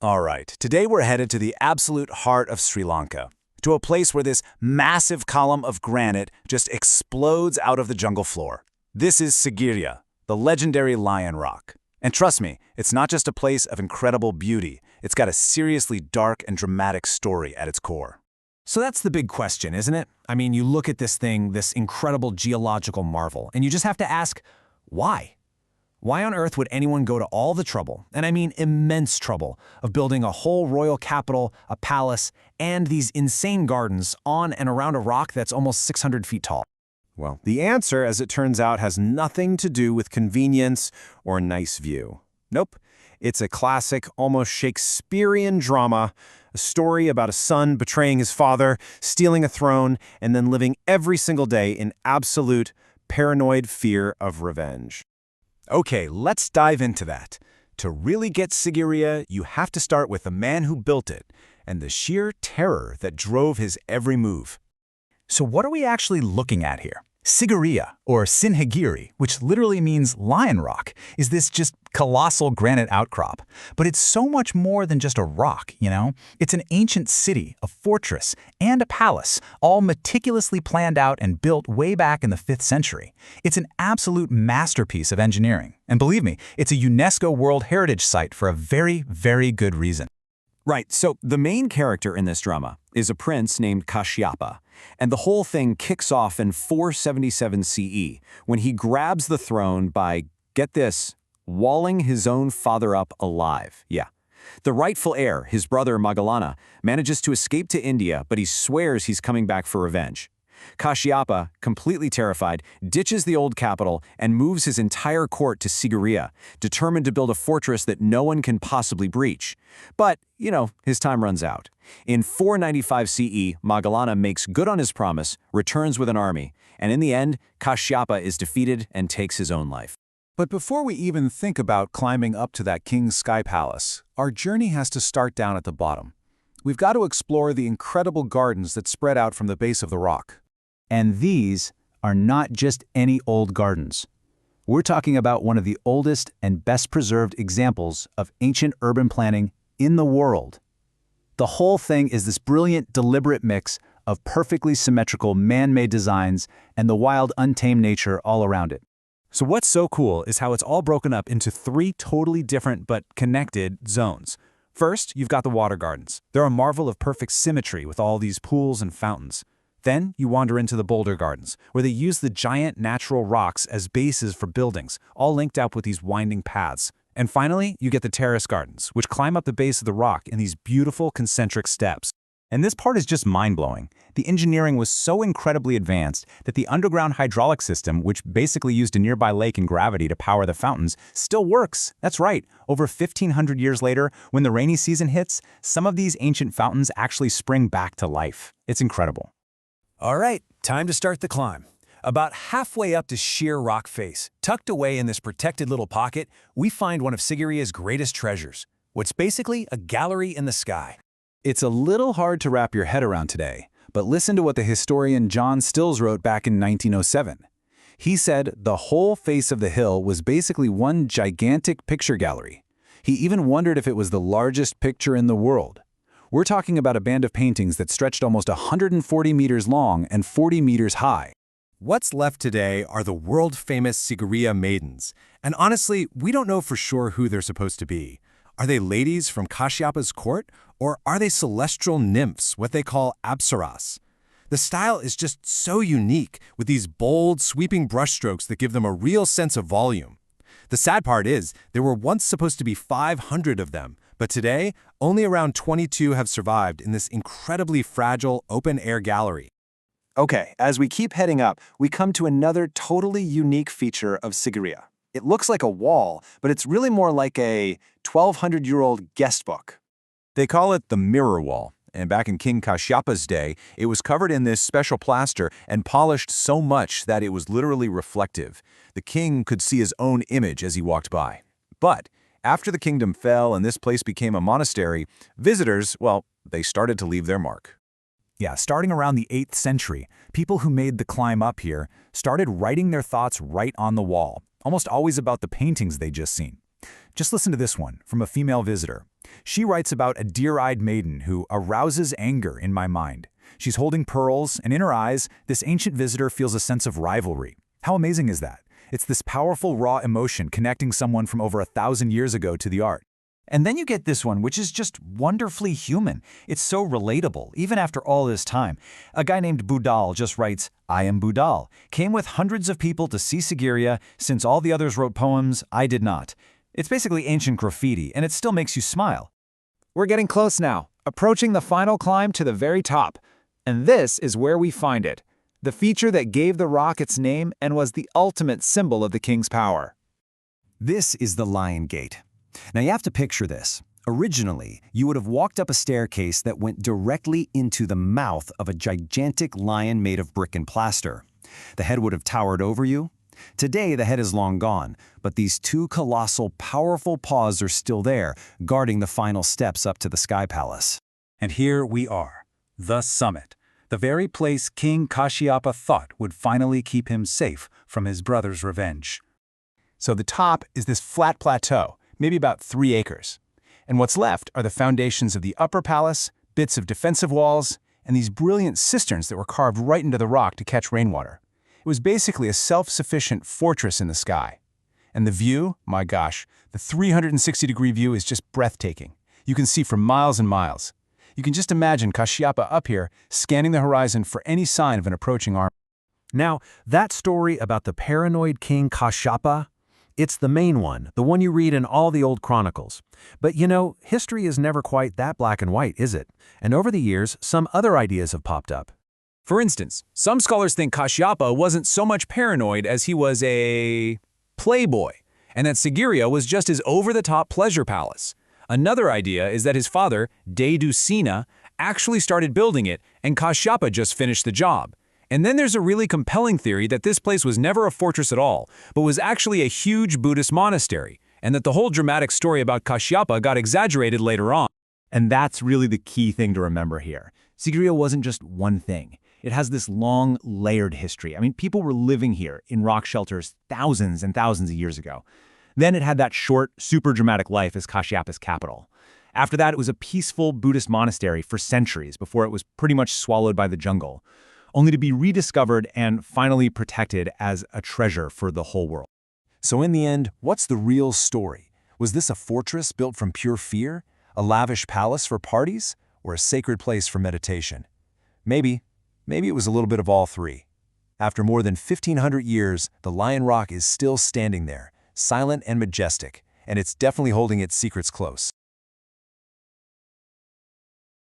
All right, today we're headed to the absolute heart of Sri Lanka, to a place where this massive column of granite just explodes out of the jungle floor. This is Sigiriya, the legendary Lion Rock. And trust me, it's not just a place of incredible beauty, it's got a seriously dark and dramatic story at its core. So that's the big question, isn't it? I mean, you look at this thing, this incredible geological marvel, and you just have to ask, why? Why on earth would anyone go to all the trouble, and I mean immense trouble, of building a whole royal capital, a palace, and these insane gardens on and around a rock that's almost 600 feet tall? Well, the answer, as it turns out, has nothing to do with convenience or a nice view. Nope. It's a classic, almost Shakespearean drama, a story about a son betraying his father, stealing a throne, and then living every single day in absolute, paranoid fear of revenge. Okay, let's dive into that. To really get Sigiriya, you have to start with the man who built it, and the sheer terror that drove his every move. So what are we actually looking at here? Sigiriya, or Sinhalese, which literally means lion rock, is this just colossal granite outcrop. But it's so much more than just a rock, you know? It's an ancient city, a fortress, and a palace, all meticulously planned out and built way back in the 5th century. It's an absolute masterpiece of engineering. And believe me, it's a UNESCO World Heritage Site for a very, very good reason. Right, so the main character in this drama is a prince named Kashyapa, and the whole thing kicks off in 477 CE when he grabs the throne by, get this, walling his own father up alive. Yeah. The rightful heir, his brother Magallana, manages to escape to India, but he swears he's coming back for revenge. Kashyapa, completely terrified, ditches the old capital and moves his entire court to Sigiriya, determined to build a fortress that no one can possibly breach. But, his time runs out. In 495 CE, Magallana makes good on his promise, returns with an army, and in the end, Kashyapa is defeated and takes his own life. But before we even think about climbing up to that king's sky palace, our journey has to start down at the bottom. We've got to explore the incredible gardens that spread out from the base of the rock. And these are not just any old gardens. We're talking about one of the oldest and best preserved examples of ancient urban planning in the world. The whole thing is this brilliant, deliberate mix of perfectly symmetrical man-made designs and the wild, untamed nature all around it. So what's so cool is how it's all broken up into 3 totally different but connected zones. First, you've got the water gardens. They're a marvel of perfect symmetry with all these pools and fountains. Then you wander into the boulder gardens, where they use the giant natural rocks as bases for buildings, all linked up with these winding paths. And finally, you get the terraced gardens, which climb up the base of the rock in these beautiful concentric steps. And this part is just mind-blowing. The engineering was so incredibly advanced that the underground hydraulic system, which basically used a nearby lake and gravity to power the fountains, still works. That's right. Over 1,500 years later, when the rainy season hits, some of these ancient fountains actually spring back to life. It's incredible. All right, time to start the climb. About halfway up to sheer rock face, tucked away in this protected little pocket, we find one of Sigiriya's greatest treasures, what's basically a gallery in the sky. It's a little hard to wrap your head around today, but listen to what the historian John Stills wrote back in 1907. He said the whole face of the hill was basically one gigantic picture gallery. He even wondered if it was the largest picture in the world. We're talking about a band of paintings that stretched almost 140 meters long and 40 meters high. What's left today are the world-famous Sigiriya maidens, and honestly, we don't know for sure who they're supposed to be. Are they ladies from Kashyapa's court, or are they celestial nymphs, what they call apsaras? The style is just so unique, with these bold, sweeping brushstrokes that give them a real sense of volume. The sad part is, there were once supposed to be 500 of them, but today, only around 22 have survived in this incredibly fragile open-air gallery. Okay, as we keep heading up, we come to another totally unique feature of Sigiriya. It looks like a wall, but it's really more like a 1,200-year-old guest book. They call it the mirror wall, and back in King Kashyapa's day, it was covered in this special plaster and polished so much that it was literally reflective. The king could see his own image as he walked by. But after the kingdom fell and this place became a monastery, visitors, they started to leave their mark. Yeah, starting around the 8th century, people who made the climb up here started writing their thoughts right on the wall, almost always about the paintings they'd just seen. Just listen to this one from a female visitor. She writes about a deer-eyed maiden who arouses anger in my mind. She's holding pearls, and in her eyes, this ancient visitor feels a sense of rivalry. How amazing is that? It's this powerful, raw emotion connecting someone from over 1,000 years ago to the art. And then you get this one, which is just wonderfully human. It's so relatable, even after all this time. A guy named Budal just writes, "I am Budal. Came with hundreds of people to see Sigiriya. Since all the others wrote poems, I did not." It's basically ancient graffiti, and it still makes you smile. We're getting close now, approaching the final climb to the very top. And this is where we find it, the feature that gave the rock its name and was the ultimate symbol of the king's power. This is the Lion Gate. Now you have to picture this. Originally, you would have walked up a staircase that went directly into the mouth of a gigantic lion made of brick and plaster. The head would have towered over you. Today, the head is long gone, but these two colossal, powerful paws are still there, guarding the final steps up to the Sky Palace. And here we are, the summit, the very place King Kashyapa thought would finally keep him safe from his brother's revenge. So the top is this flat plateau, maybe about 3 acres. And what's left are the foundations of the upper palace, bits of defensive walls, and these brilliant cisterns that were carved right into the rock to catch rainwater. It was basically a self-sufficient fortress in the sky. And the view, my gosh, the 360-degree view is just breathtaking. You can see for miles and miles. You can just imagine Kashyapa up here, scanning the horizon for any sign of an approaching army. Now, that story about the paranoid King Kashyapa, it's the main one, the one you read in all the old chronicles. But you know, history is never quite that black and white, is it? And over the years, some other ideas have popped up. For instance, some scholars think Kashyapa wasn't so much paranoid as he was a playboy, and that Sigiriya was just his over-the-top pleasure palace. Another idea is that his father, Dedusina, actually started building it, and Kashyapa just finished the job. And then there's a really compelling theory that this place was never a fortress at all, but was actually a huge Buddhist monastery, and that the whole dramatic story about Kashyapa got exaggerated later on. And that's really the key thing to remember here. Sigiriya wasn't just one thing. It has this long, layered history. I mean, people were living here in rock shelters thousands and thousands of years ago. Then it had that short, super dramatic life as Kashyapa's capital. After that, it was a peaceful Buddhist monastery for centuries before it was pretty much swallowed by the jungle, only to be rediscovered and finally protected as a treasure for the whole world. So in the end, what's the real story? Was this a fortress built from pure fear? A lavish palace for parties? Or a sacred place for meditation? Maybe it was a little bit of all three. After more than 1,500 years, the Lion Rock is still standing there, silent and majestic, and it's definitely holding its secrets close.